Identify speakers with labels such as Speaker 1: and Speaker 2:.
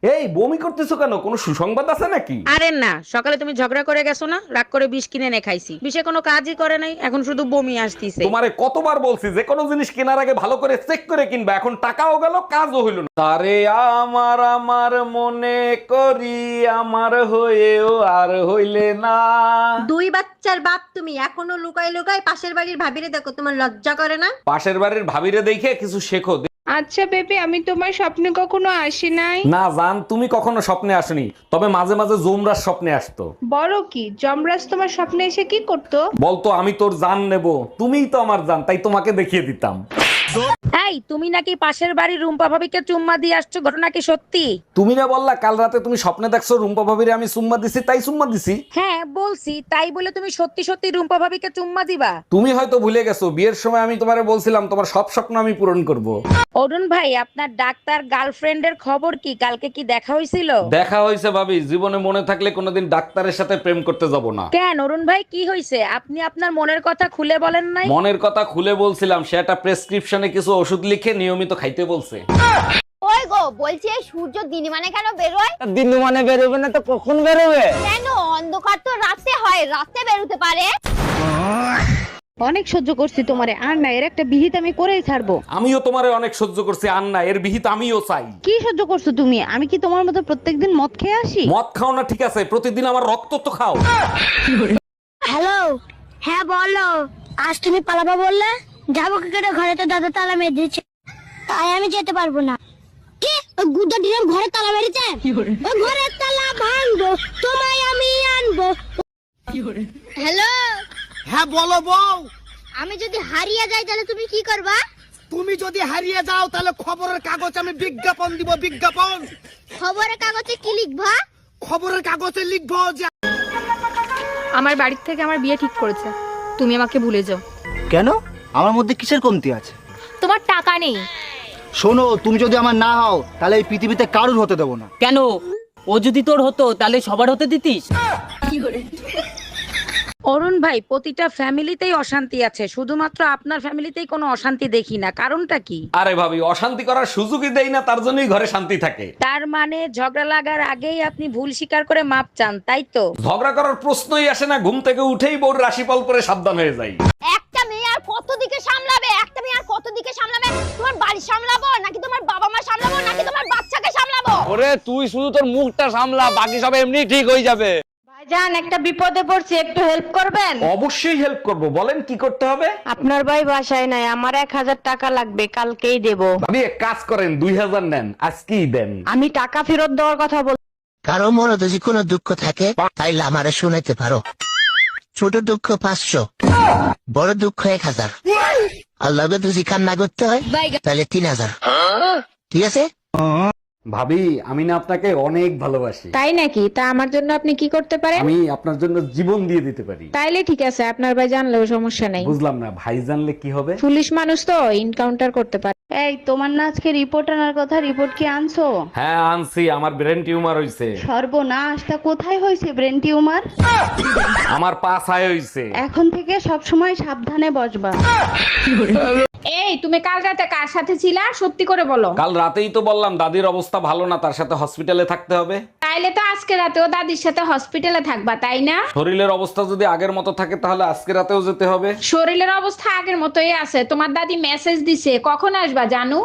Speaker 1: এই বমি করতেছো কেন? কোনো সুসংবাদ আছে নাকি?
Speaker 2: আরে না, সকালে তুমি ঝগড়া করে গেছো না, রাগ করে বিষ কিনে এনে খাইছি, বিষে কোনো কাজই করে নাই, এখন শুধু বমি আসতিছে।
Speaker 1: তোমারে কতবার বলছি যে কোনো জিনিস কেনার আগে ভালো করে চেক করে কিনবা, এখন টাকাও গেল কাজও হইল না। তারে আমার আমার মনে করি, আমার হয়েও আর হইলে না।
Speaker 3: দুই বাচ্চার বাপ তুমি এখনো লুকাই লুকাই পাশের বাড়ির ভাবিরে দেখো, তোমার লজ্জা করে না?
Speaker 1: পাশের বাড়ির ভাবিরে দেখে কিছু শেখো।
Speaker 4: আচ্ছা বেবি, আমি তোমার স্বপ্নে কখনো আসি নাই।
Speaker 1: না জান, তুমি কখনো স্বপ্নে আসনি, তবে মাঝে মাঝে জুমরার স্বপ্নে আসতো।
Speaker 4: বড় কি যমরাজ তোমার স্বপ্নে এসে কি করতো?
Speaker 1: বলতো আমি তোর জান নেব, তুমিই তো আমার জান, তাই তোমাকে দেখিয়ে দিতাম।
Speaker 2: এই, তুমি নাকি পাশের বাড়ির রুম্পা ভাবিকে চুম্মা দিয়ে আসছো, ঘটনা কি সত্যি?
Speaker 1: তুমি না বললা কাল রাতে তুমি স্বপ্নে দেখছো রুম্পা ভাবিরে আমি চুম্মা দিছি, তাই চুম্মা দিছি।
Speaker 2: হ্যাঁ বলছি, তাই বলে তুমি সত্যি সত্যি রুম্পা ভাবিকে চুম্মা দিবা?
Speaker 1: তুমি হয়তো ভুলে গেছো, বিয়ের সময় আমি তোমারে বলছিলাম তোমার সব স্বপ্ন আমি পূরণ করব।
Speaker 2: অরুণ ভাই, আপনার ডাক্তার গার্লফ্রেন্ডের খবর কি? কালকে কি দেখা হয়েছিল?
Speaker 1: দেখা হয়েছে ভাবি, জীবনে মনে থাকলে কোনোদিন ডাক্তারের সাথে প্রেম করতে যাব না।
Speaker 2: কেন অরুণ ভাই, কি হয়েছে? আপনি আপনার মনের কথা খুলে বলেন নাই?
Speaker 1: মনের কথা খুলে বলছিলাম, সে একটা প্রেসক্রিপশনে কিছু ওষুধ লিখে নিয়মিত খাইতে বলছে।
Speaker 5: ওই গো, বলছি এই সূর্য দিন মানে কেন বেরোয়?
Speaker 6: দিন মানে বেরোবে না তো কখন বেরোবে?
Speaker 5: কেন? অন্ধকার তো রাতে হয়, রাতে বেরোতে পারে।
Speaker 4: অনেক সহ্য করছি তোমারে, আর না এর একটা বিহিত আমি করেই ছাড়বো।
Speaker 1: আমিও তোমারে অনেক সহ্য করছি, আর না এর বিহিত আমিও চাই।
Speaker 4: কি সহ্য করছো তুমি? আমি কি তোমার মতো প্রত্যেকদিন মদ খেয়ে আসি?
Speaker 1: মদ খাও না ঠিক আছে, প্রতিদিন আমার রক্ত তো খাও।
Speaker 5: হ্যালো, হ্যাঁ বলো। আজ তুমি পালাবা বললে, যাবো কি করে? ঘরে তো দাদা তালা মেরে দিয়েছে, তাই আমি যেতে পারবো না। কি? ওই গুড্ডা ডিরাম ঘরে তালা মেরেছে? ওই ঘরের তালা ভাঙবো, তোমায় আমি আনবো। হ্যালো,
Speaker 7: হ্যাঁ বলো বউ।
Speaker 5: আমি যদি হারিয়ে যাই তাহলে তুমি কি করবা?
Speaker 7: তুমি যদি হারিয়ে যাও তাহলে খবরের কাগজ আমি বিজ্ঞাপন দিব, বিজ্ঞাপন।
Speaker 5: খবরের কাগজে কি লিখবা?
Speaker 7: খবরের কাগজে লিখবো যে
Speaker 8: আমার বাড়ির থেকে আমার বিয়ে ঠিক করেছে, তুমি আমাকে ভুলে যাও।
Speaker 6: কেন? আমার মধ্যে কিসের কমতি আছে?
Speaker 8: তোমার টাকা নেই।
Speaker 6: শোনো, তুমি যদি আমার না হও তাহলে এই পৃথিবীতে কারুর হতে দেবো না।
Speaker 9: কেন? ও যদি তোর হতো তাহলে সবার হতে দিতিস?
Speaker 2: অরুণ ভাই, প্রতিটা ফ্যামিলিতেই অশান্তি আছে, শুধুমাত্র আপনার ফ্যামিলিতেই কোনো অশান্তি দেখি না, কারণটা কি?
Speaker 1: আরে ভাবি, অশান্তি করার সুযোগই দেই না, তার জন্যই ঘরে শান্তি থাকে।
Speaker 2: তার মানে ঝগড়া লাগার আগেই আপনি ভুল স্বীকার করে মাপ চান, তাই তো?
Speaker 1: ঝগড়া করার প্রশ্নই আসে না, ঘুম থেকে উঠেই বউর রাশিফল পরে সাবধান হয়ে যাই।
Speaker 5: একটা মেয়ে আর কত দিকে সামলাবে? একটা মেয়ে আর কত দিকে সামলাবে? তোমার বাড়ি সামলাবো নাকি তোমার বাবা মা সামলাবো নাকি তোমার বাচ্চাকে সামলাবো?
Speaker 6: ওরে তুই শুধু তোর মুখটা সামলা, বাকি সব এমনি ঠিক হয়ে যাবে।
Speaker 3: ভাইজান, একটা বিপদে পড়ছি, একটু হেল্প করবেন?
Speaker 1: অবশ্যই হেল্প করব, বলেন কি করতে হবে।
Speaker 3: আপনার ভাই বাসায় নাই, আমার 1000 টাকা লাগবে, কালকেই দেব।
Speaker 1: ভাবি এক কাজ করেন, 2000 নেন, আজকেই দেন।
Speaker 3: আমি টাকা ফেরত দেওয়ার কথা বল।
Speaker 10: কারো মনে যদি কোনো দুঃখ থাকে তাইলে আমারে শুনাইতে পারো। ছোট দুঃখ 500, বড় দুঃখ 1000, আর লগে যদি কান্না করতে হয় তাহলে 3000। ঠিক আছে?
Speaker 1: ভাবি, আমি না আপনাকে অনেক ভালোবাসি।
Speaker 4: তাই নাকি? তা আমার জন্য আপনি কি করতে পারেন?
Speaker 1: আমি আপনার জন্য জীবন দিয়ে দিতে পারি।
Speaker 4: তাইলে ঠিক আছে, আপনার ভাই জানলেও সমস্যা নাই।
Speaker 1: বুঝলাম না, ভাই জানলে কি হবে?
Speaker 4: পুলিশ মানুষ তো, এনকাউন্টার করতে পারে। এই, তোমার না আজকে রিপোর্ট আনার কথা, রিপোর্ট কি আনছো?
Speaker 1: হ্যাঁ আনছি, আমার ব্রেন টিউমার হইছে।
Speaker 4: সর্বনাশ, তা কোথায় হয়েছে ব্রেন টিউমার?
Speaker 1: আমার পা ছায় হইছে।
Speaker 4: এখন থেকে সব সময় সাবধানে বসবা। এই, তুমি কাল রাতে কার সাথে ছিলা? সত্যি করে বলো।
Speaker 1: কাল রাতেই তো বললাম দাদির অবস্থা ভালো না, তার সাথে হসপিটালে থাকতে হবে।
Speaker 4: তাইলে তো আজকে রাতেও দাদির সাথে হসপিটালে থাকবা, তাই না?
Speaker 1: শরীরের অবস্থা যদি আগের মতো থাকে তাহলে আজকে রাতেও যেতে হবে।
Speaker 4: শরীরের অবস্থা আগের মতোই আছে, তোমার দাদি মেসেজ দিছে, কখন আসবা জানু?